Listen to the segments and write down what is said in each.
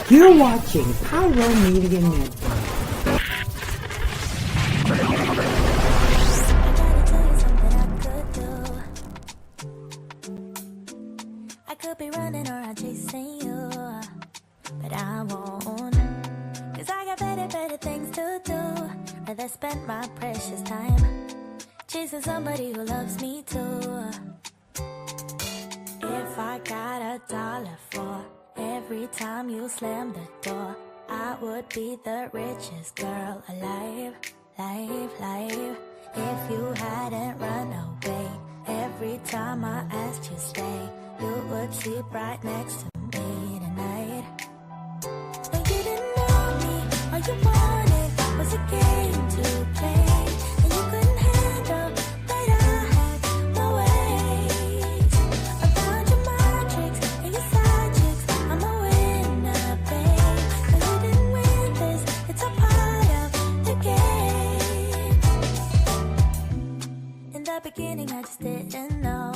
You're watching Pyro Media Network. I could be running or I'm chasing you, but I won't. Cause I got better things to do. Rather spend my precious time chasing somebody who loves me too. If I got $1 for every time you slam the door, I would be the richest girl alive, life. If you hadn't run away every time I asked you stay, you would sleep right next to me tonight. And you didn't know me, all you wanted was a game to play, and you couldn't handle that I had my ways. About your mind tricks and your side chicks, I'm a winner, babe. But you didn't win this, it's a part of the game. In the beginning I just didn't know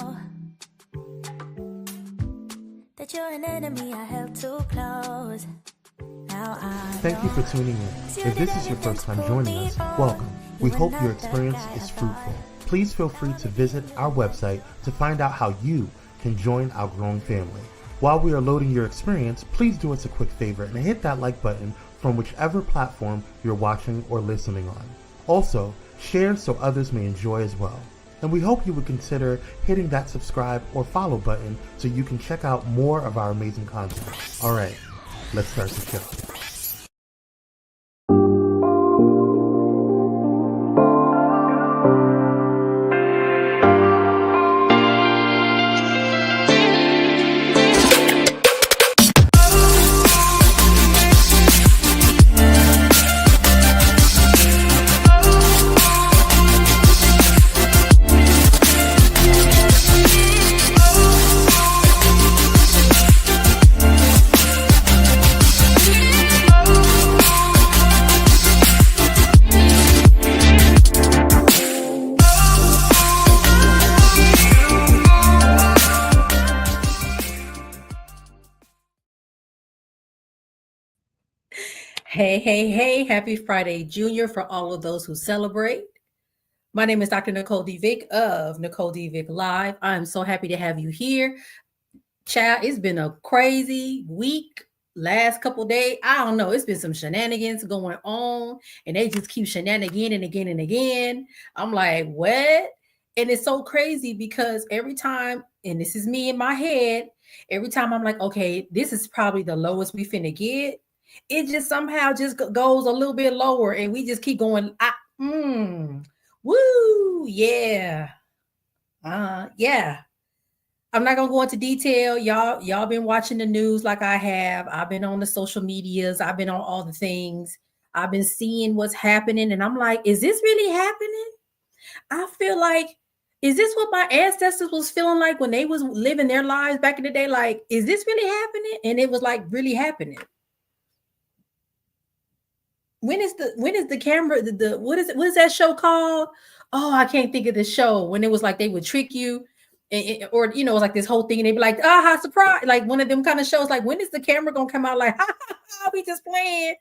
that you're an enemy I held too close. Now I Thank you for tuning in. If this is your first time joining us, welcome. We hope your experience is fruitful. Please feel free to visit our website to find out how you can join our growing family. While we are loading your experience, please do us a quick favor and hit that like button from whichever platform you're watching or listening on. Also, share so others may enjoy as well. And we hope you would consider hitting that subscribe or follow button so you can check out more of our amazing content. All right, let's start the show. Hey, happy Friday, Junior, for all of those who celebrate. My name is Dr. Nicole D. Vick of Nicole D. Vick Live. I'm so happy to have you here. Child, it's been a crazy week, last couple days. I don't know. It's been some shenanigans going on, and they just keep shenanigan and again and again. I'm like, what? And it's so crazy because every time, and this is me in my head, every time I'm like, okay, this is probably the lowest we finna get. It just somehow just goes a little bit lower, and we just keep going. Woo, yeah, yeah. I'm not gonna go into detail. Y'all been watching the news like I have. I've been on the social medias. I've been on all the things. I've been seeing what's happening, and I'm like, is this really happening? I feel like, is this what my ancestors was feeling like when they was living their lives back in the day? Like, is this really happening? And it was like really happening. When is the camera, what is that show called? Oh, I can't think of the show when it was like they would trick you, or it was like this whole thing, and they'd be like, surprise, like one of them kind of shows, like when is the camera gonna come out, like we just playing.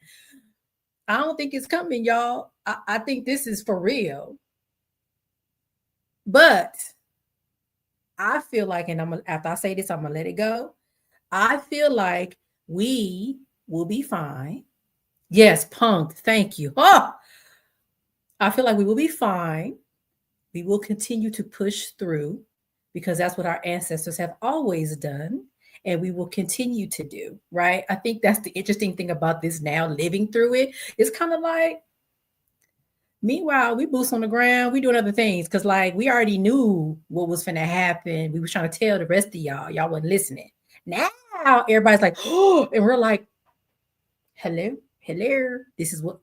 I don't think it's coming, y'all. I think this is for real. But I feel like, and after I say this, I'm gonna let it go. I feel like we will be fine. Yes, punked. Thank you. Oh, I feel like we will be fine. We will continue to push through because that's what our ancestors have always done, and we will continue to do, right? I think that's the interesting thing about this now, living through it. It's kind of like, meanwhile, we boots on the ground, we doing other things because like we already knew what was finna happen. We was trying to tell the rest of y'all wasn't listening. Now everybody's like, oh, and we're like, hello, this is what.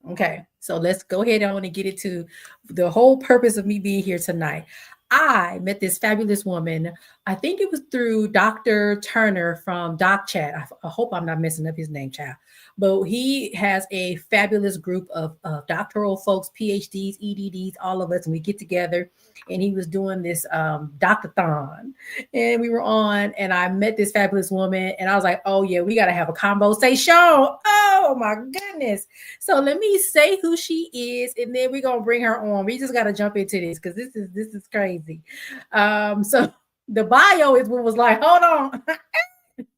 Okay, so let's go ahead on and get into the whole purpose of me being here tonight. I met this fabulous woman. I think it was through Dr. Turner from Doc Chat. I hope I'm not messing up his name, child. But he has a fabulous group of doctoral folks, PhDs, EDDs, all of us, and we get together. And he was doing this doctor-thon, and we were on, and I met this fabulous woman, and I was like, oh yeah, we got to have a conversation. Oh my goodness. So let me say who she is, and then we're gonna bring her on. We just gotta jump into this because this is crazy. So the bio is what was like, hold on.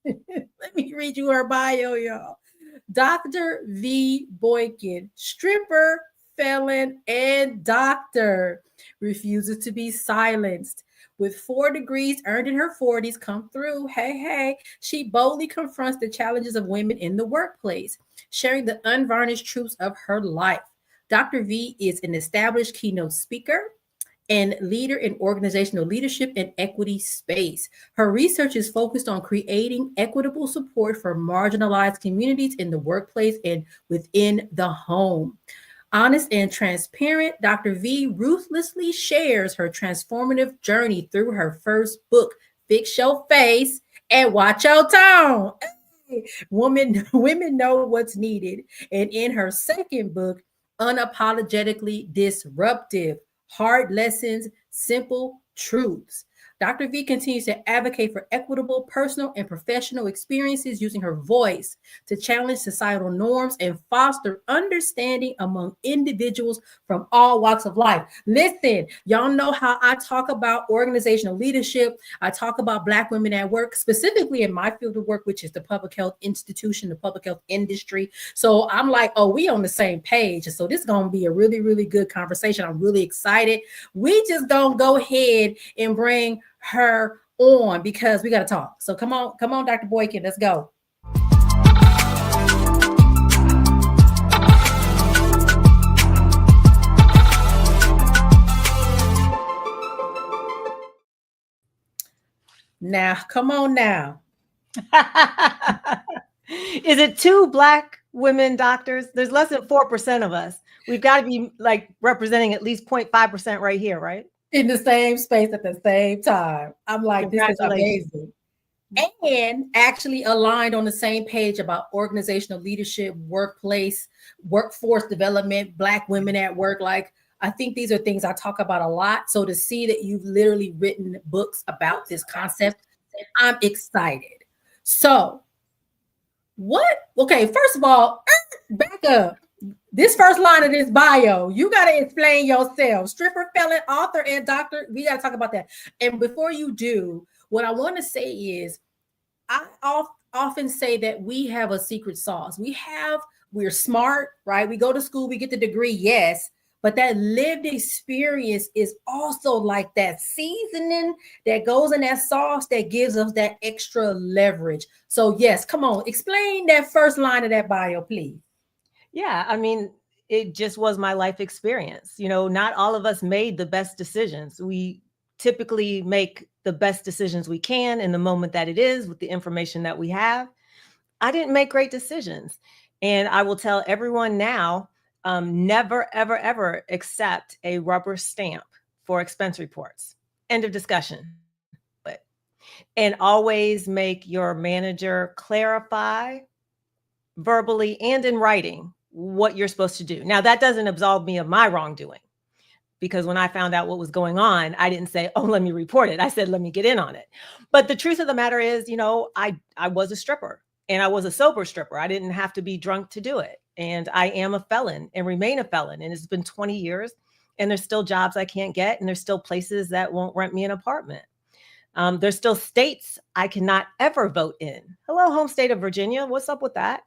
Let me read you her bio, y'all. Dr. V. Boykin, stripper, felon, and doctor, refuses to be silenced. With 4 degrees earned in her 40s, come through. Hey, hey. She boldly confronts the challenges of women in the workplace, sharing the unvarnished truths of her life. Dr. V is an established keynote speaker and leader in organizational leadership and equity space. Her research is focused on creating equitable support for marginalized communities in the workplace and within the home. Honest and transparent, Dr. V ruthlessly shares her transformative journey through her first book, Fix Your Face and Watch Your Tone. Women know what's needed. And in her second book, Unapologetically Disruptive, Hard Lessons, Simple Truths. Dr. V continues to advocate for equitable personal and professional experiences using her voice to challenge societal norms and foster understanding among individuals from all walks of life. Listen, y'all know how I talk about organizational leadership. I talk about Black women at work, specifically in my field of work, which is the public health institution, the public health industry. So I'm like, oh, we on the same page. And so this is going to be a really, really good conversation. I'm really excited. We just going to go ahead and bring her on because we got to talk. So come on, Dr. Boykin, let's go. Now, come on now. Is it 2 Black women doctors? There's less than 4% of us. We've got to be like representing at least 0.5% right here, right? In the same space at the same time. I'm like, this is amazing. And actually aligned on the same page about organizational leadership, workplace, workforce development, Black women at work. Like, I think these are things I talk about a lot. So to see that you've literally written books about this concept, I'm excited. So okay, first of all, back up. This first line of this bio, you got to explain yourself. Stripper, felon, author, and doctor. We got to talk about that. And before you do, what I want to say is, I often say that we have a secret sauce. We're smart, right? We go to school, we get the degree, yes. But that lived experience is also like that seasoning that goes in that sauce that gives us that extra leverage. So yes, come on, explain that first line of that bio, please. Yeah, I mean, it just was my life experience. You know, not all of us made the best decisions. We typically make the best decisions we can in the moment that it is with the information that we have. I didn't make great decisions. And I will tell everyone now, never, ever, ever accept a rubber stamp for expense reports. End of discussion. And always make your manager clarify verbally and in writing what you're supposed to do. Now, that doesn't absolve me of my wrongdoing, because when I found out what was going on, I didn't say, oh, let me report it. I said, let me get in on it. But the truth of the matter is, you know, I was a stripper, and I was a sober stripper. I didn't have to be drunk to do it. And I am a felon and remain a felon. And it's been 20 years, and there's still jobs I can't get. And there's still places that won't rent me an apartment. There's still states I cannot ever vote in. Hello, home state of Virginia. What's up with that?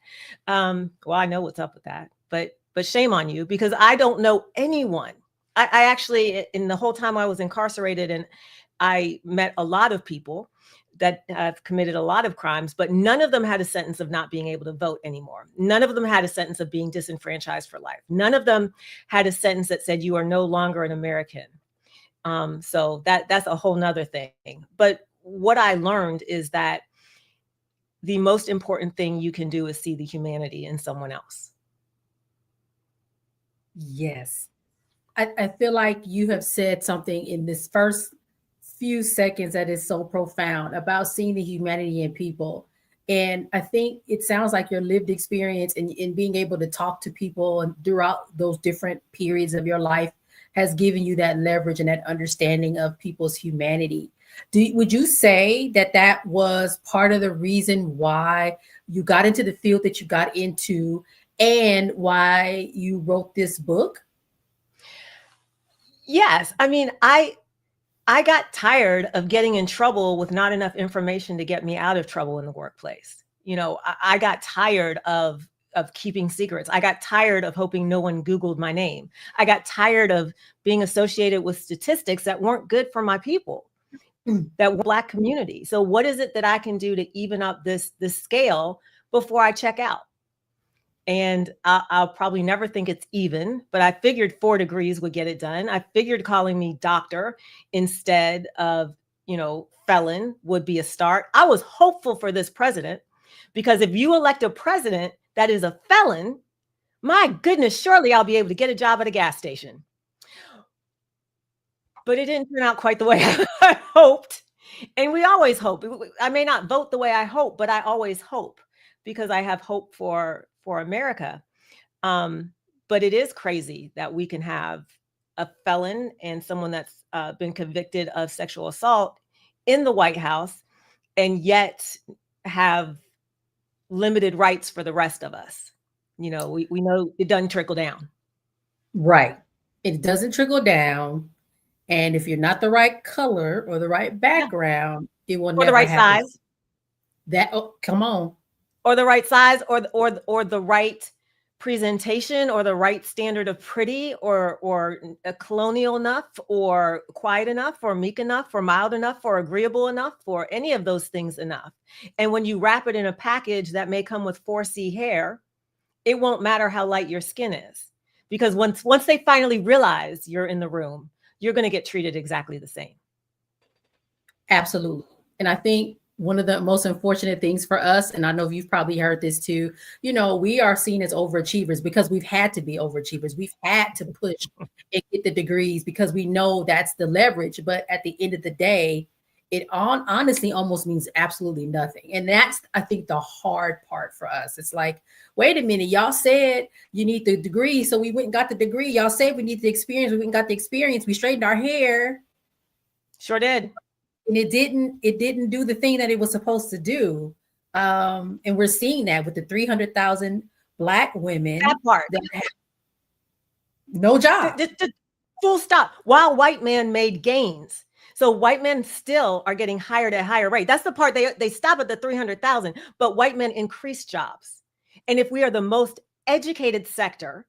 Well, I know what's up with that, but shame on you, because I don't know anyone. I actually, in the whole time I was incarcerated, and I met a lot of people that have committed a lot of crimes, but none of them had a sentence of not being able to vote anymore. None of them had a sentence of being disenfranchised for life. None of them had a sentence that said you are no longer an American. So that's a whole nother thing. But what I learned is that the most important thing you can do is see the humanity in someone else. Yes. I feel like you have said something in this first few seconds that is so profound about seeing the humanity in people. And I think it sounds like your lived experience in being able to talk to people and throughout those different periods of your life has given you that leverage and that understanding of people's humanity. Would you say that that was part of the reason why you got into the field that you got into and why you wrote this book? Yes. I mean, I got tired of getting in trouble with not enough information to get me out of trouble in the workplace. You know, I got tired of keeping secrets. I got tired of hoping no one Googled my name. I got tired of being associated with statistics that weren't good for my people, that were Black community. So what is it that I can do to even up this scale before I check out? And I'll probably never think it's even, but I figured 4 degrees would get it done. I figured calling me doctor instead of, felon would be a start. I was hopeful for this president because if you elect a president that is a felon, my goodness, surely I'll be able to get a job at a gas station. But it didn't turn out quite the way I hoped. And we always hope. I may not vote the way I hope, but I always hope because I have hope for America. But it is crazy that we can have a felon and someone that's been convicted of sexual assault in the White House and yet have limited rights for the rest of us. We know it doesn't trickle down. Right. It doesn't trickle down. And if you're not the right color or the right background, it will never the right happen. Size. Come on. Or the right size or the right presentation or the right standard of pretty or colonial enough or quiet enough or meek enough or mild enough or agreeable enough or any of those things enough. And when you wrap it in a package that may come with 4C hair, it won't matter how light your skin is. Because once they finally realize you're in the room, you're going to get treated exactly the same. Absolutely. And I think one of the most unfortunate things for us, and I know you've probably heard this too, we are seen as overachievers because we've had to be overachievers. We've had to push and get the degrees because we know that's the leverage. But at the end of the day, it honestly almost means absolutely nothing. And that's, I think, the hard part for us. It's like, wait a minute, y'all said you need the degree. So we went and got the degree. Y'all said we need the experience. We went and got the experience. We straightened our hair. Sure did. And it didn't do the thing that it was supposed to do. And we're seeing that with the 300,000 Black women that part. That have no job. Full stop. While white men made gains. So white men still are getting hired at a higher rate. That's the part they stop at the 300,000, but white men increase jobs. And if we are the most educated sector,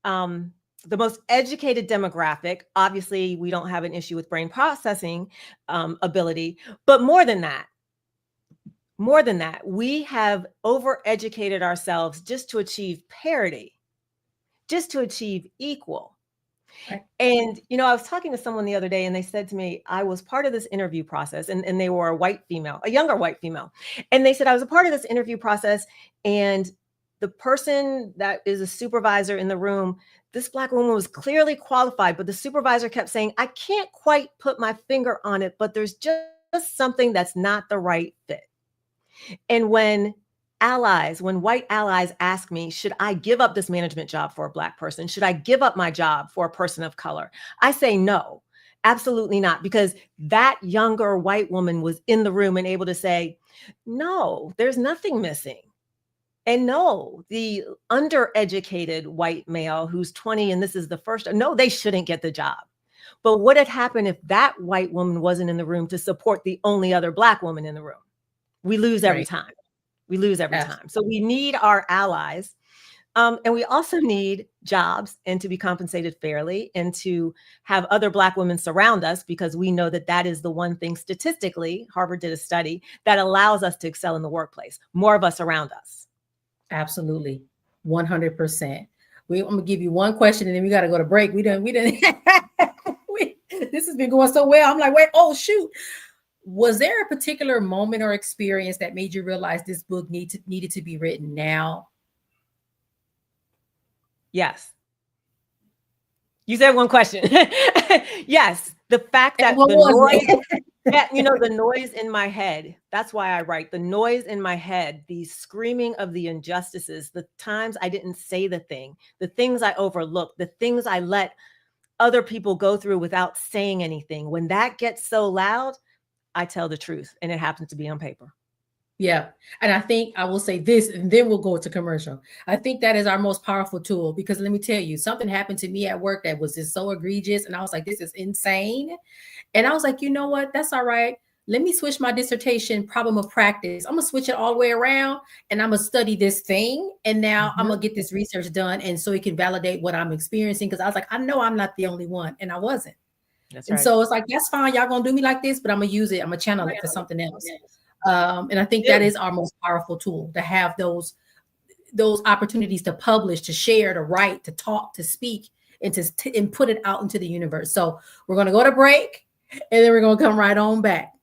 the most educated demographic, obviously we don't have an issue with brain processing ability, but more than that, we have overeducated ourselves just to achieve parity, just to achieve equal. Right. And, I was talking to someone the other day and they said to me, I was part of this interview process and they were a younger white female. And they said, I was a part of this interview process and the person that is a supervisor in the room, this Black woman was clearly qualified, but the supervisor kept saying, I can't quite put my finger on it, but there's just something that's not the right fit. And when white allies ask me, should I give up this management job for a Black person? Should I give up my job for a person of color? I say no, absolutely not, because that younger white woman was in the room and able to say, no, there's nothing missing. And no, the undereducated white male who's 20 and this is the first, no, they shouldn't get the job. But what had happened if that white woman wasn't in the room to support the only other Black woman in the room? We lose every time. We lose every time. So we need our allies. And we also need jobs and to be compensated fairly and to have other Black women surround us because we know that is the one thing statistically, Harvard did a study, that allows us to excel in the workplace. More of us around us. Absolutely. 100%. I'm going to give you one question and then we got to go to break. We didn't. This has been going so well. I'm like, wait, oh, shoot. Was there a particular moment or experience that made you realize this book needed to be written now? Yes. You said one question. Yes, the fact that what the was noise, it? the noise in my head, that's why I write. The noise in my head, the screaming of the injustices, the times I didn't say the things I overlooked, the things I let other people go through without saying anything. When that gets so loud, I tell the truth, and it happens to be on paper. Yeah. And I think I will say this, and then we'll go to commercial. I think that is our most powerful tool, because let me tell you, something happened to me at work that was just so egregious. And I was like, this is insane. And I was like, you know what? That's all right. Let me switch my dissertation problem of practice. I'm going to switch it all the way around, and I'm going to study this thing. And now I'm going to get this research done. And so it can validate what I'm experiencing. Because I was like, I know I'm not the only one. And I wasn't. That's and right. so it's like, that's fine. Y'all going to do me like this, but I'm going to use it. I'm going to channel it for something else. And I think that is our most powerful tool, to have those opportunities to publish, to share, to write, to talk, to speak, and and put it out into the universe. So we're going to go to break, and then we're going to come right on back.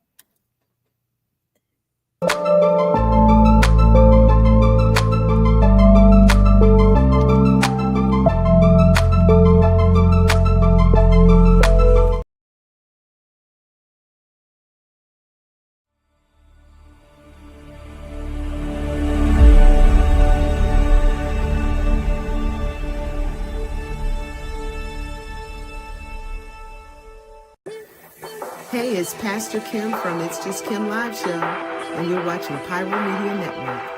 Hey, it's Pastor Kim from It's Just Kim Live Show, and you're watching Pyro Media Network.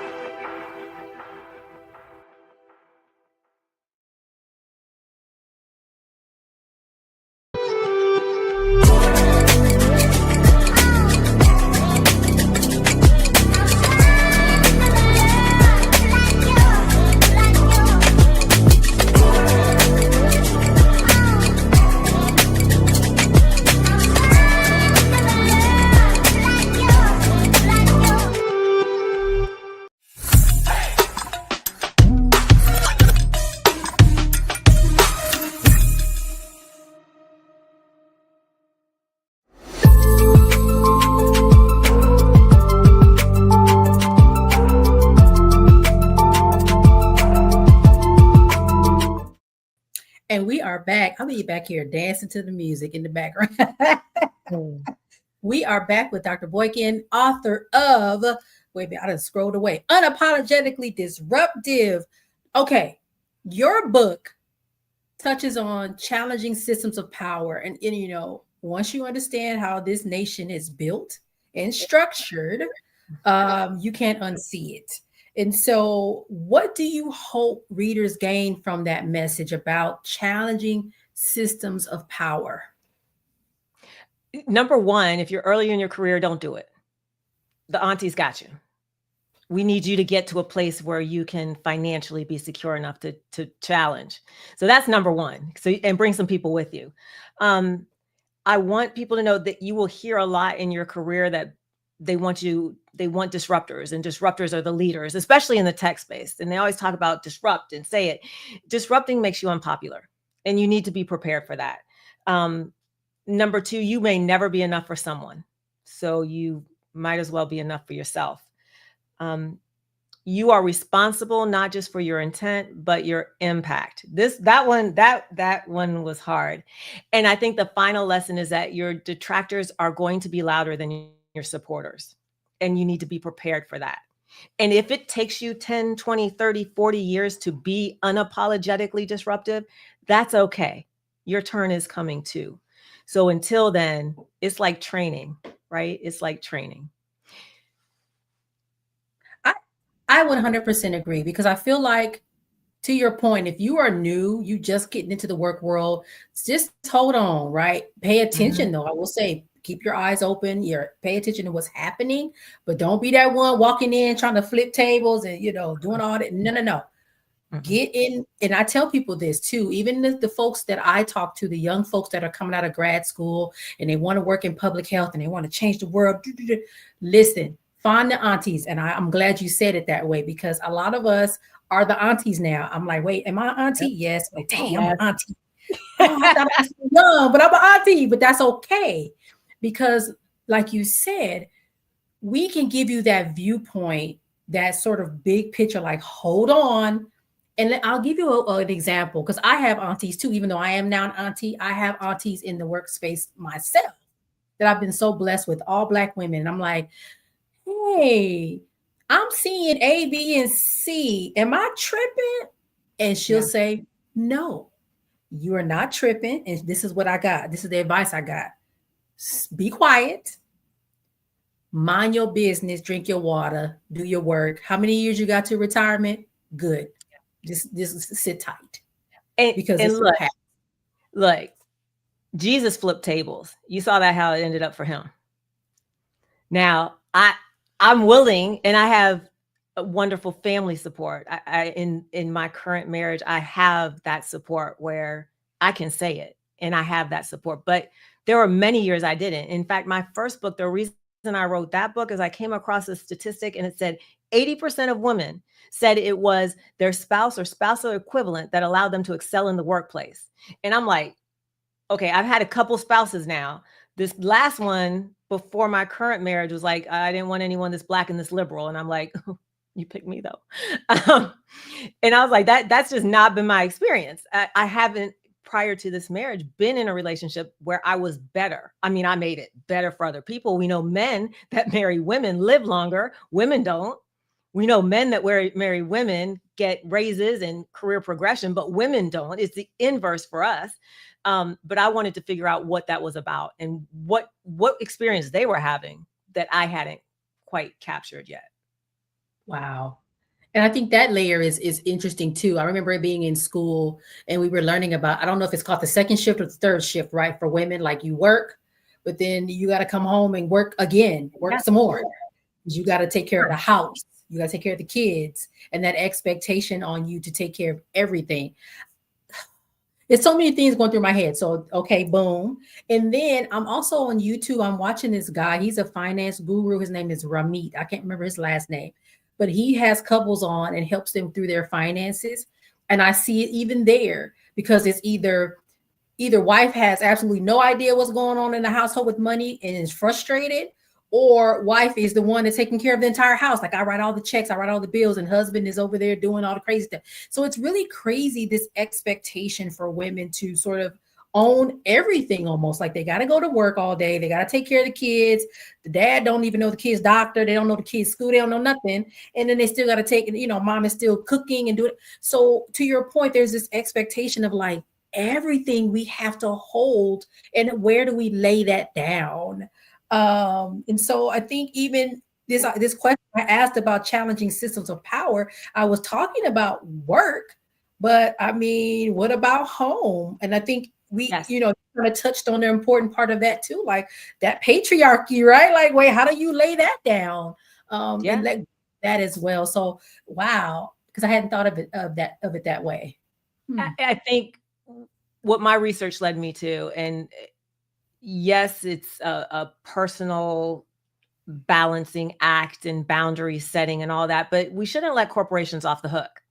And we are back. I'll be back here dancing to the music in the background. We are back with Dr. Boykin, author of, wait a minute, I done scrolled away, Unapologetically Disruptive. Okay, your book touches on challenging systems of power. And you know, once you understand how this nation is built and structured, you can't unsee it. And so, what do you hope readers gain from that message about challenging systems of power? Number one, if you're early in your career, don't do it. The aunties got you. We need you to get to a place where you can financially be secure enough to challenge. So that's number one. So, and bring some people with you. I want people to know that you will hear a lot in your career that they want disruptors, and disruptors are the leaders, especially in the tech space. And they always talk about disrupt and say it. Disrupting makes you unpopular, and you need to be prepared for that. Number two, you may never be enough for someone. So you might as well be enough for yourself. You are responsible not just for your intent, but your impact. That one was hard. And I think the final lesson is that your detractors are going to be louder than your supporters. And you need to be prepared for that. And if it takes you 10, 20, 30, 40 years to be unapologetically disruptive, that's okay. Your turn is coming too. So until then, it's like training, right? It's like training. I would 100% agree, because I feel like, to your point, if you are new, you just getting into the work world, just hold on, right? Pay attention, though. I will say, keep your eyes open. Pay attention to what's happening, but don't be that one walking in trying to flip tables and, doing all that. No. Get in. And I tell people this too, even the folks that I talk to, the young folks that are coming out of grad school and they want to work in public health and they want to change the world. Listen, find the aunties. And I'm glad you said it that way, because a lot of us are the aunties now. I'm like, wait, am I an auntie? Yes. Like, dang, I'm an auntie. Oh, I thought I was young, but I'm an auntie. But that's okay, because like you said, we can give you that viewpoint, that sort of big picture, like, hold on, And I'll give you an example, because I have aunties too. Even though I am now an auntie, I have aunties in the workspace myself that I've been so blessed with, all Black women. And I'm like, hey, I'm seeing A, B, and C. Am I tripping? And she'll say, no, you are not tripping. And this is what I got. This is the advice I got. Be quiet. Mind your business. Drink your water. Do your work. How many years you got to retirement? Good. Just sit tight. Because and it's look, Jesus flipped tables. You saw that, how it ended up for him. Now, I'm willing, and I have a wonderful family support. In my current marriage, I have that support where I can say it, and I have that support. But there were many years I didn't. In fact, my first book, the reason I wrote that book is I came across a statistic, and it said 80% of women said it was their spouse or spousal equivalent that allowed them to excel in the workplace. And I'm like, okay, I've had a couple spouses now. This last one before my current marriage was like, I didn't want anyone that's Black and this liberal. And I'm like, you picked me though. And I was like, that's just not been my experience. I haven't, prior to this marriage, been in a relationship where I was better. I mean, I made it better for other people. We know men that marry women live longer. Women don't. We know men that marry women get raises and career progression, but women don't. It's the inverse for us. But I wanted to figure out what that was about and what experience they were having that I hadn't quite captured yet. Wow. And I think that layer is interesting too. I remember it being in school and we were learning about, I don't know if it's called the second shift or the third shift, right? For women, like you work, but then you got to come home and work again, some more. You got to take care of the house. You got to take care of the kids, and that expectation on you to take care of everything. There's so many things going through my head. So, okay, boom. And then I'm also on YouTube. I'm watching this guy. He's a finance guru. His name is Ramit. I can't remember his last name, but he has couples on and helps them through their finances. And I see it even there, because it's either wife has absolutely no idea what's going on in the household with money and is frustrated, or wife is the one that's taking care of the entire house. Like, I write all the checks, I write all the bills, and husband is over there doing all the crazy stuff. So it's really crazy, this expectation for women to sort of own everything, almost like they got to go to work all day. They got to take care of the kids. The dad don't even know the kid's doctor. They don't know the kid's school. They don't know nothing. And then they still got to take, mom is still cooking and do it. So to your point, there's this expectation of like everything we have to hold, and where do we lay that down? And so I think even this question I asked about challenging systems of power, I was talking about work, but I mean, what about home? And I think we, kind of touched on the important part of that too, like that patriarchy, right? Like, wait, how do you lay that down? And let that as well. So, wow, because I hadn't thought of it that way. I think what my research led me to, and yes, it's a personal balancing act and boundary setting and all that, but we shouldn't let corporations off the hook,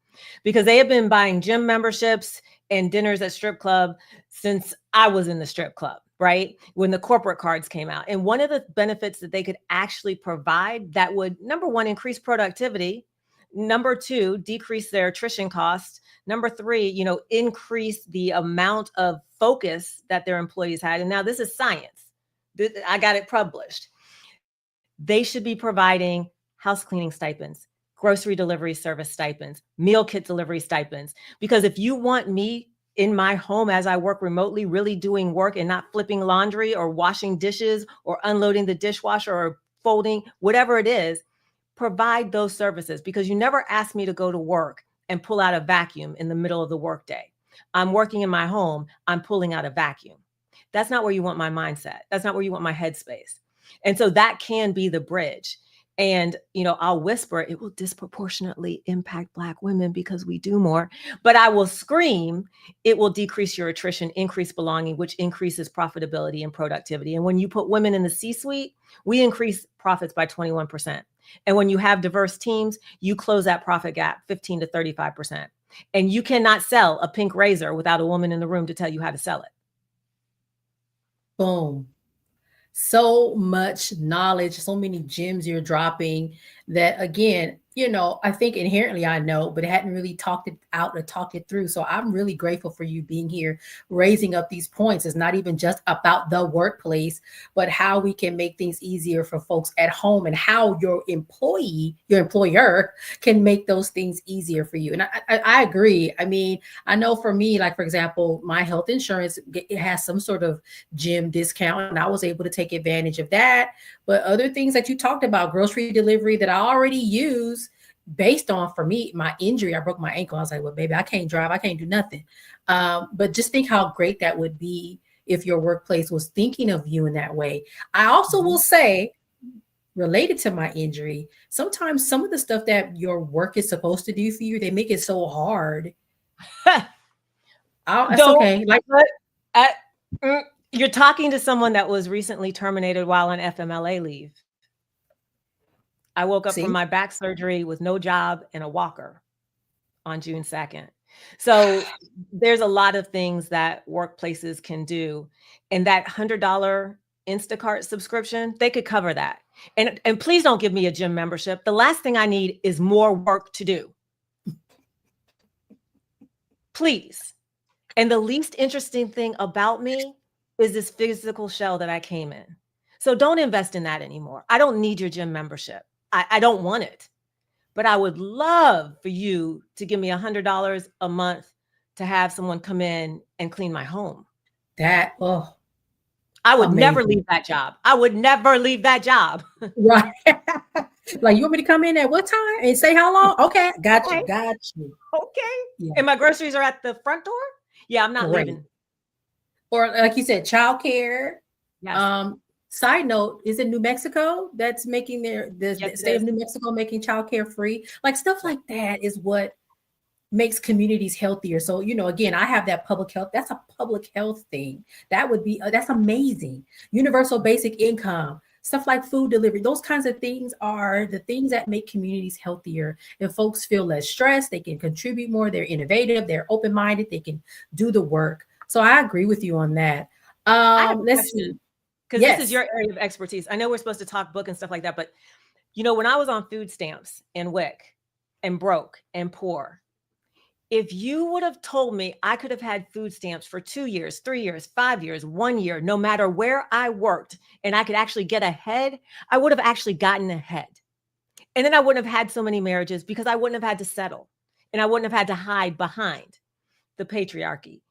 because they have been buying gym memberships and dinners at strip club since I was in the strip club, right? When the corporate cards came out. And one of the benefits that they could actually provide that would, number one, increase productivity, number two, decrease their attrition costs, number three, increase the amount of focus that their employees had. And now this is science. I got it published. They should be providing house cleaning stipends, grocery delivery service stipends, meal kit delivery stipends. Because if you want me in my home as I work remotely, really doing work and not flipping laundry or washing dishes or unloading the dishwasher or folding, whatever it is, provide those services, because you never asked me to go to work and pull out a vacuum in the middle of the workday. I'm working in my home, I'm pulling out a vacuum. That's not where you want my mindset. That's not where you want my headspace. And so that can be the bridge. And, I'll whisper, it will disproportionately impact Black women because we do more, but I will scream, it will decrease your attrition, increase belonging, which increases profitability and productivity. And when you put women in the C-suite, we increase profits by 21%. And when you have diverse teams, you close that profit gap 15 to 35%. And you cannot sell a pink razor without a woman in the room to tell you how to sell it. Boom. So much knowledge, so many gems you're dropping. that, again, you know, I think inherently I know, but hadn't really talked it out or talked it through. So I'm really grateful for you being here, raising up these points. It's not even just about the workplace, but how we can make things easier for folks at home and how your employer can make those things easier for you. And I agree. I mean, I know for me, like, for example, my health insurance, it has some sort of gym discount, and I was able to take advantage of that. But other things that you talked about, grocery delivery that I already use, based on, for me, my injury, I broke my ankle. I was like, well, baby, I can't drive. I can't do nothing. But just think how great that would be if your workplace was thinking of you in that way. I also will say, related to my injury, sometimes some of the stuff that your work is supposed to do for you, they make it so hard. That's okay. Like, you're talking to someone that was recently terminated while on FMLA leave. I woke up from my back surgery with no job and a walker on June 2nd. So there's a lot of things that workplaces can do. And that $100 Instacart subscription, they could cover that. And please don't give me a gym membership. The last thing I need is more work to do. Please. And the least interesting thing about me is this physical shell that I came in. So don't invest in that anymore. I don't need your gym membership. I don't want it. But I would love for you to give me $100 a month to have someone come in and clean my home. I would never leave that job. I would never leave that job. Right. Like, you want me to come in at what time and say how long? Okay, got you. Okay. Yeah. And my groceries are at the front door? Yeah, I'm not leaving. Or like you said, childcare. Yes. Side note, is it New Mexico that's making the state of New Mexico making childcare free? Like, stuff like that is what makes communities healthier. So, you know, again, I have that public health. That's a public health thing. That would be, that's amazing. Universal basic income, stuff like food delivery. Those kinds of things are the things that make communities healthier. And folks feel less stressed. They can contribute more. They're innovative. They're open-minded. They can do the work. So I agree with you on that. Let's see. Because this is your area of expertise. I know we're supposed to talk book and stuff like that, but you know, when I was on food stamps and Vick and broke and poor, if you would have told me I could have had food stamps for 2 years, 3 years, 5 years, 1 year, no matter where I worked, and I could actually get ahead, I would have actually gotten ahead. And then I wouldn't have had so many marriages because I wouldn't have had to settle and I wouldn't have had to hide behind the patriarchy.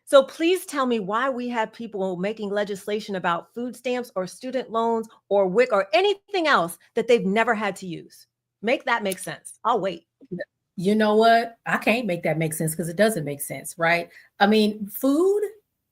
So please tell me why we have people making legislation about food stamps or student loans or Vick or anything else that they've never had to use. Make that make sense. I'll wait. You know what? I can't make that make sense because it doesn't make sense, right? I mean, food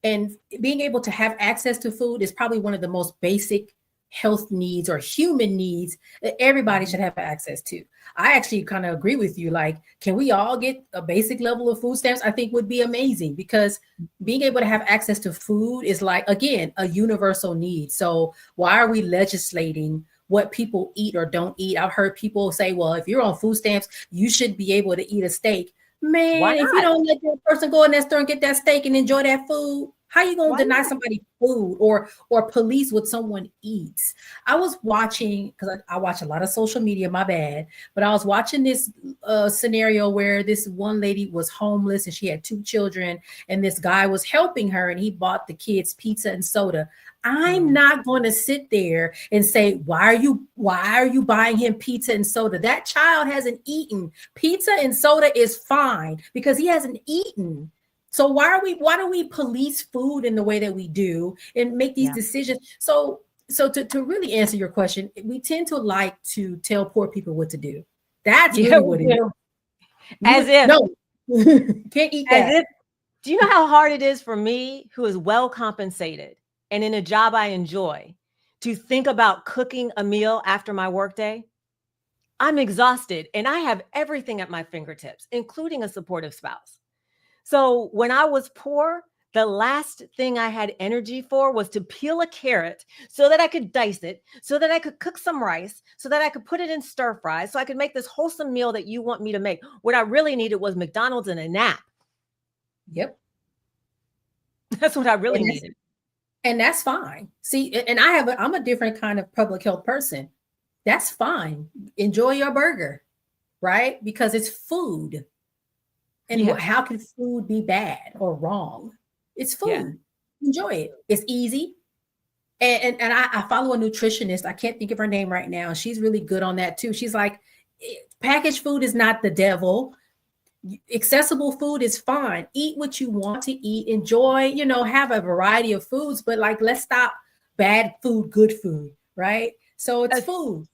and being able to have access to food is probably one of the most basic health needs or human needs that everybody should have access to. I actually kind of agree with you. Like, can we all get a basic level of food stamps? I think would be amazing, because being able to have access to food is, like, again, a universal need. So why are we legislating what people eat or don't eat? I've heard people say, well, if you're on food stamps, you should be able to eat a steak. Man, if you don't let that person go in that store and get that steak and enjoy that food, how you going to deny somebody food or police what someone eats? I was watching, because I watch a lot of social media, my bad, but I was watching this scenario where this one lady was homeless and she had 2 children, and this guy was helping her and he bought the kids pizza and soda. I'm not going to sit there and say, why are you buying him pizza and soda? That child hasn't eaten. Pizza and soda is fine because he hasn't eaten. So why do we police food in the way that we do and make these decisions? So to really answer your question, we tend to like to tell poor people what to do. That's really what it is. As if no, can't eat that. Do you know how hard it is for me, who is well compensated and in a job I enjoy, to think about cooking a meal after my workday? I'm exhausted and I have everything at my fingertips, including a supportive spouse. So when I was poor, the last thing I had energy for was to peel a carrot so that I could dice it, so that I could cook some rice, so that I could put it in stir fry, so I could make this wholesome meal that you want me to make. What I really needed was McDonald's and a nap. Yep. That's what I really needed. And that's fine. See, and I'm a different kind of public health person. that's fine. Enjoy your burger, right? Because it's food. And Yeah. how can food be bad or wrong? It's food. Enjoy it. It's easy. And I follow a nutritionist. I can't think of her name right now. She's really good on that too. She's like, packaged food is not the devil. Accessible food is fine. Eat what you want to eat. Enjoy, you know, have a variety of foods, but like, let's stop bad food, good food, right? So it's food.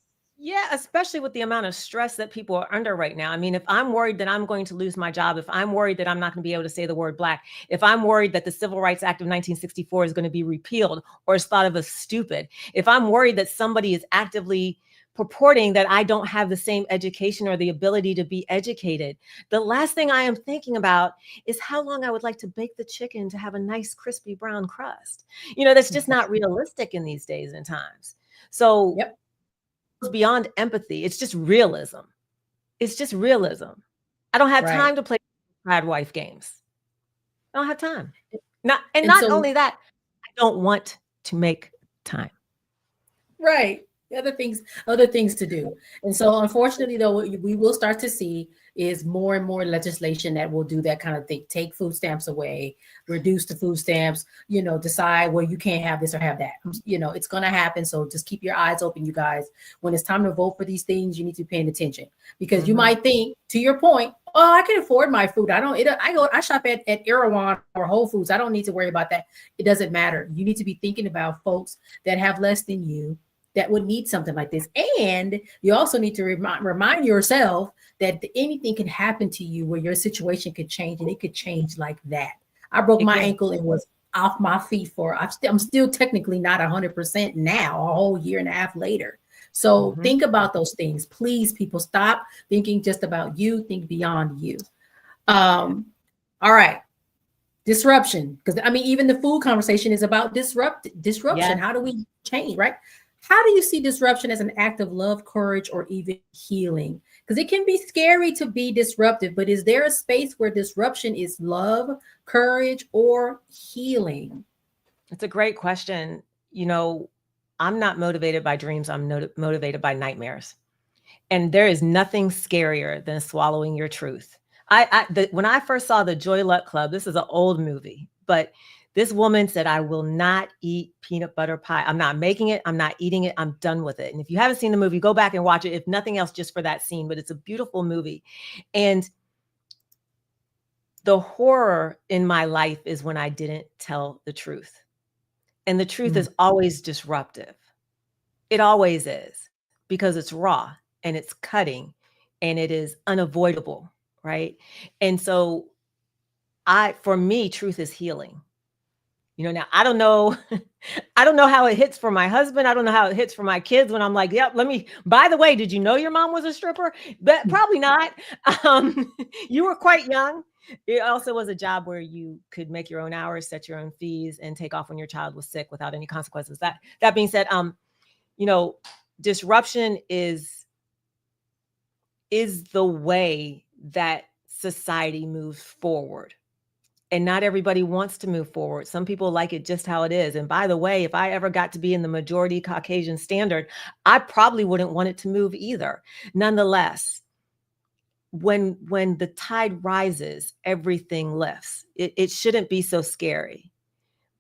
Yeah, especially with the amount of stress that people are under right now. I mean, if I'm worried that I'm going to lose my job, if I'm worried that I'm not going to be able to say the word Black, if I'm worried that the Civil Rights Act of 1964 is going to be repealed or is thought of as stupid, if I'm worried that somebody is actively purporting that I don't have the same education or the ability to be educated, the last thing I am thinking about is how long I would like to bake the chicken to have a nice crispy brown crust. You know, that's just not realistic in these days and times. So Yep. Beyond empathy, it's just realism. It's just realism. I don't have time to play bad wife games. I don't have time. Not only that, I don't want to make time. Right. Other things to do. And so unfortunately, though, what we will start to see is more and more legislation that will do that kind of thing. Take food stamps away, reduce the food stamps, you know, decide where you can't have this or have that. You know, it's going to happen. So just keep your eyes open, you guys. When it's time to vote for these things, you need to be paying attention, because you might think, to your point, oh, I can afford my food. I shop at Erewhon or Whole Foods. I don't need to worry about that. It doesn't matter. You need to be thinking about folks that have less than you that would need something like this. And you also need to remind yourself that anything can happen to you where your situation could change, and it could change like that. I broke my ankle and was off my feet I'm still technically not 100% now, a whole year and a half later. So think about those things. Please, people, stop thinking just about you, think beyond you. All right. Disruption. Because I mean, even the food conversation is about disruption. Yes. How do we change, right? How do you see disruption as an act of love, courage, or even healing? Because it can be scary to be disruptive, but is there a space where disruption is love, courage, or healing? It's a great question. You know, I'm not motivated by dreams. I'm motivated by nightmares. And there is nothing scarier than swallowing your truth. When I first saw the Joy Luck Club, this is an old movie, but this woman said, I will not eat peanut butter pie. I'm not making it. I'm not eating it. I'm done with it. And if you haven't seen the movie, go back and watch it. If nothing else, just for that scene, but it's a beautiful movie. And the horror in my life is when I didn't tell the truth. And the truth is always disruptive. It always is, because it's raw and it's cutting and it is unavoidable, right? And so for me, truth is healing. You know, now I don't know how it hits for my husband. I don't know how it hits for my kids when I'm like, yep, by the way, did you know your mom was a stripper? But probably not. You were quite young. It also was a job where you could make your own hours, set your own fees, and take off when your child was sick without any consequences. That being said, you know, disruption is the way that society moves forward. And not everybody wants to move forward. Some people like it just how it is. And by the way, if I ever got to be in the majority Caucasian standard, I probably wouldn't want it to move either. Nonetheless, when the tide rises, everything lifts. It shouldn't be so scary.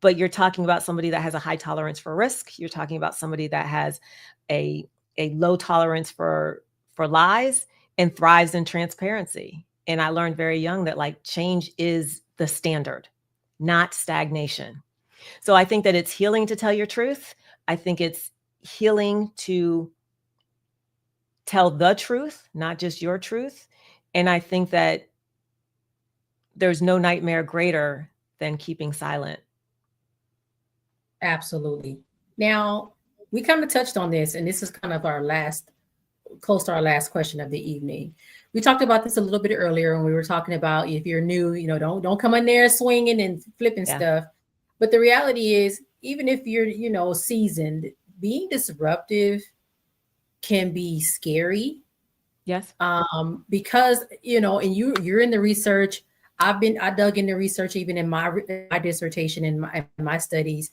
But you're talking about somebody that has a high tolerance for risk. You're talking about somebody that has a low tolerance for lies and thrives in transparency. And I learned very young that like change is the standard, not stagnation. So I think that it's healing to tell your truth. I think it's healing to tell the truth, not just your truth. And I think that there's no nightmare greater than keeping silent. Absolutely. Now, we kind of touched on this, and this is kind of close to our last question of the evening. We talked about this a little bit earlier when we were talking about, if you're new, you know, don't come in there swinging and flipping stuff. But the reality is, even if you're, you know, seasoned, being disruptive can be scary. Yes. Because, you know, and you're in the research. I dug into research even in my dissertation and my studies.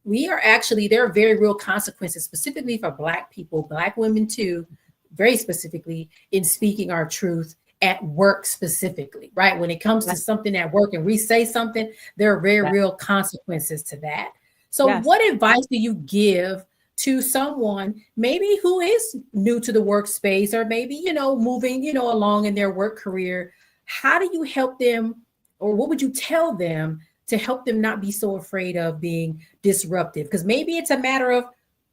we are actually, there are very real consequences, specifically for Black people, Black women too, very specifically, in speaking our truth at work specifically, right? When it comes to something at work and we say something, there are very real consequences to that. So what advice do you give to someone maybe who is new to the workspace, or maybe, moving, along in their work career? How do you help them, or what would you tell them to help them not be so afraid of being disruptive? Because maybe it's a matter of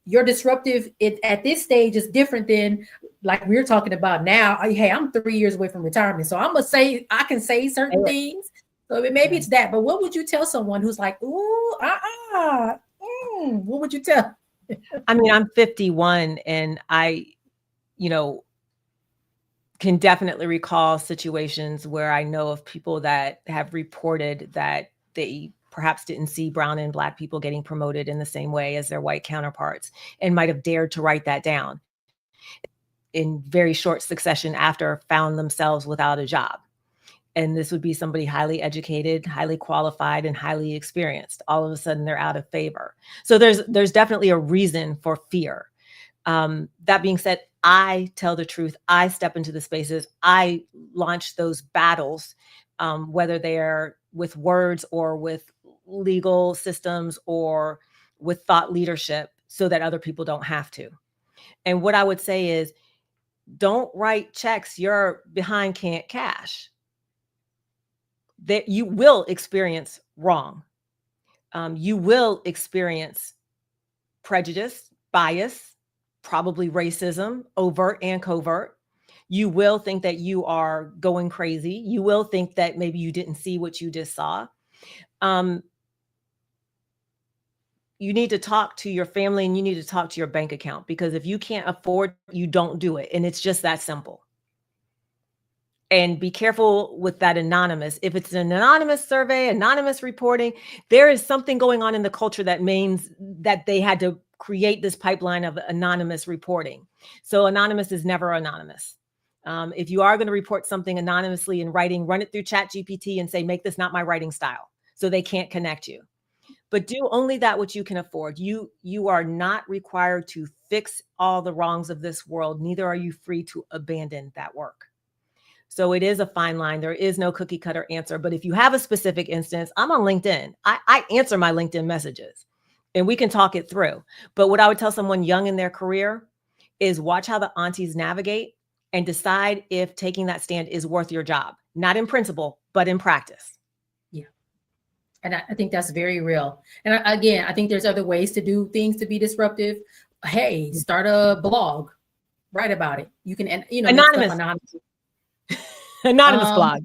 your disruptive at this stage is different than like we're talking about now. Hey, I'm 3 years away from retirement, so I'm gonna say I can say certain things. So maybe it's that. But what would you tell someone who's like, ooh, what would you tell? I mean, I'm 51, and I, can definitely recall situations where I know of people that have reported that they perhaps didn't see brown and Black people getting promoted in the same way as their white counterparts, and might have dared to write that down in very short succession after found themselves without a job. And this would be somebody highly educated, highly qualified, and highly experienced. All of a sudden, they're out of favor. So there's definitely a reason for fear. That being said, I tell the truth. I step into the spaces. I launch those battles, whether they are with words or with legal systems or with thought leadership, so that other people don't have to. And what I would say is, don't write checks you're behind can't cash. That you will experience wrong. You will experience prejudice, bias, probably racism, overt and covert. You will think that you are going crazy. You will think that maybe you didn't see what you just saw. You need to talk to your family, and you need to talk to your bank account, because if you can't afford, you don't do it. And it's just that simple. And be careful with that anonymous. If it's an anonymous survey, anonymous reporting, there is something going on in the culture that means that they had to create this pipeline of anonymous reporting. So anonymous is never anonymous. If you are going to report something anonymously in writing, run it through ChatGPT and say, make this not my writing style, so they can't connect you. But do only that which you can afford. You are not required to fix all the wrongs of this world. Neither are you free to abandon that work. So it is a fine line. There is no cookie cutter answer. But if you have a specific instance, I'm on LinkedIn. I answer my LinkedIn messages, and we can talk it through. But what I would tell someone young in their career is watch how the aunties navigate and decide if taking that stand is worth your job, not in principle, but in practice. Yeah. And I think that's very real. And again, I think there's other ways to do things to be disruptive. Hey, start a blog, write about it. You can, anonymous. Anonymous blog.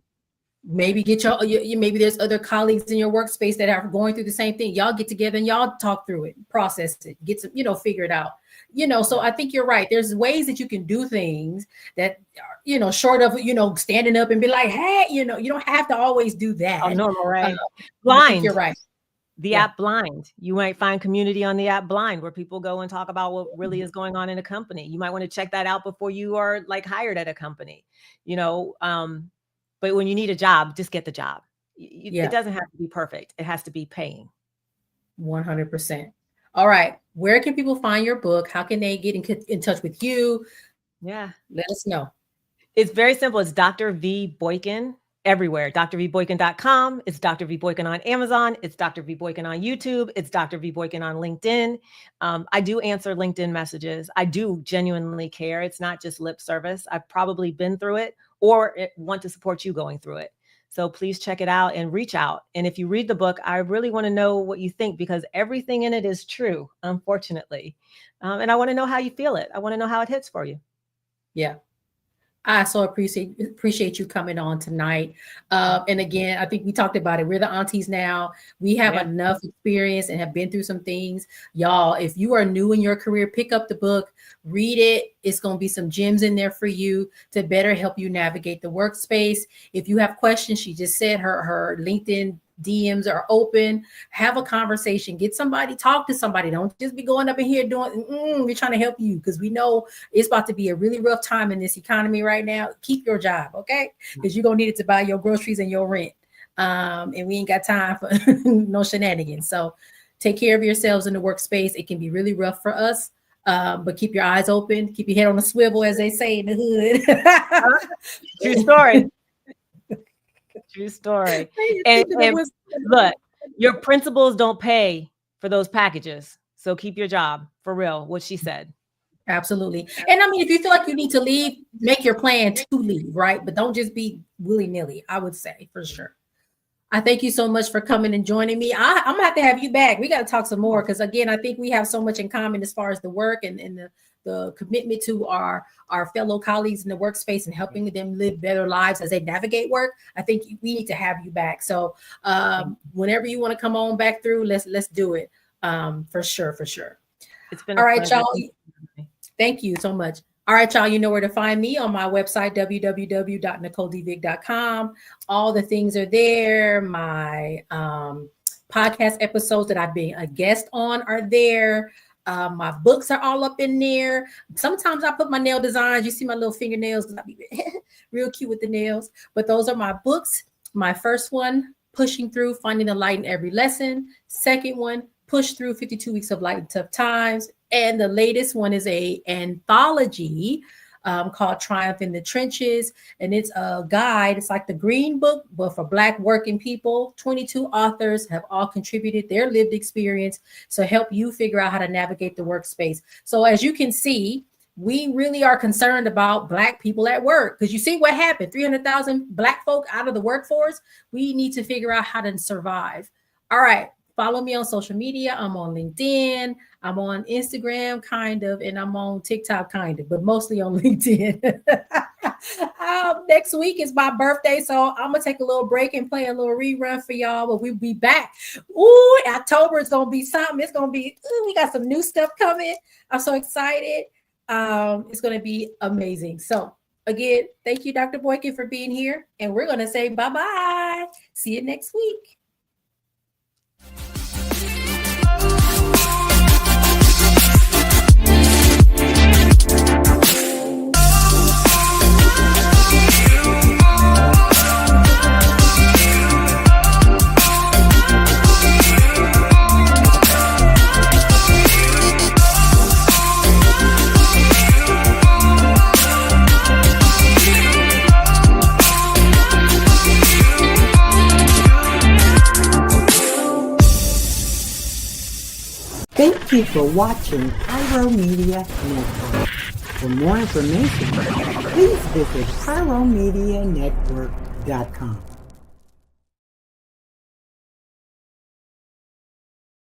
Maybe get maybe there's other colleagues in your workspace that are going through the same thing. Y'all get together and y'all talk through it, process it, get some, figure it out. So I think you're right. There's ways that you can do things that are, short of, standing up and be like, hey, you don't have to always do that. Oh, normal, right? Blind. You're right. The app Blind. You might find community on the app Blind, where people go and talk about what really is going on in a company. You might want to check that out before you are hired at a company, but when you need a job, just get the job. It doesn't have to be perfect. It has to be paying. 100%. All right. Where can people find your book? How can they get in touch with you? Yeah. Let us know. It's very simple. It's Dr. V. Boykin everywhere. drvboykin.com. It's Dr. V. Boykin on Amazon. It's Dr. V. Boykin on YouTube. It's Dr. V. Boykin on LinkedIn. I do answer LinkedIn messages. I do genuinely care. It's not just lip service. I've probably been through it or want to support you going through it. So please check it out and reach out. And if you read the book, I really want to know what you think, because everything in it is true, unfortunately. And I want to know how you feel it. I want to know how it hits for you. Yeah. I so appreciate you coming on tonight. And again, I think we talked about it. We're the aunties now. We have enough experience and have been through some things. Y'all, if you are new in your career, pick up the book, read it. It's going to be some gems in there for you to better help you navigate the workspace. If you have questions, she just said her LinkedIn DMs are open. Have a conversation, get somebody, talk to somebody. Don't just be going up in here doing, we're trying to help you, because we know it's about to be a really rough time in this economy right now. Keep your job, okay? Because you're going to need it to buy your groceries and your rent. And we ain't got time for no shenanigans. So take care of yourselves in the workspace. It can be really rough for us, but keep your eyes open, keep your head on a swivel, as they say in the hood. True story. True story. And look, your principals don't pay for those packages. So keep your job, for real, what she said. Absolutely. And I mean, if you feel like you need to leave, make your plan to leave, right? But don't just be willy-nilly, I would say, for sure. I thank you so much for coming and joining me. I'm gonna have to have you back. We got to talk some more, because again, I think we have so much in common as far as the work and the commitment to our fellow colleagues in the workspace and helping them live better lives as they navigate work. I think we need to have you back. So whenever you want to come on back through, let's do it. For sure. It's been all right, y'all. Thank you so much. All right, y'all, you know where to find me on my website, www.nicoledvick.com. All the things are there. My podcast episodes that I've been a guest on are there. My books are all up in there. Sometimes I put my nail designs. You see my little fingernails. I'll be real cute with the nails. But those are my books. My first one, Pushing Through, Finding the Light in Every Lesson. Second one, Push Through 52 Weeks of Light in Tough Times. And the latest one is an anthology called Triumph in the Trenches. And it's a guide. It's like the Green Book, but for Black working people. 22 authors have all contributed their lived experience to help you figure out how to navigate the workspace. So as you can see, we really are concerned about Black people at work, because you see what happened, 300,000 Black folk out of the workforce. We need to figure out how to survive. All right. Follow me on social media. I'm on LinkedIn. I'm on Instagram, kind of, and I'm on TikTok, kind of, but mostly on LinkedIn. Next week is my birthday, so I'm going to take a little break and play a little rerun for y'all, but we'll be back. Ooh, October is going to be something. It's going to be, we got some new stuff coming. I'm so excited. It's going to be amazing. So, again, thank you, Dr. Boykin, for being here, and we're going to say bye-bye. See you next week. Thank you for watching Pyro Media Network. For more information, please visit pyromedianetwork.com.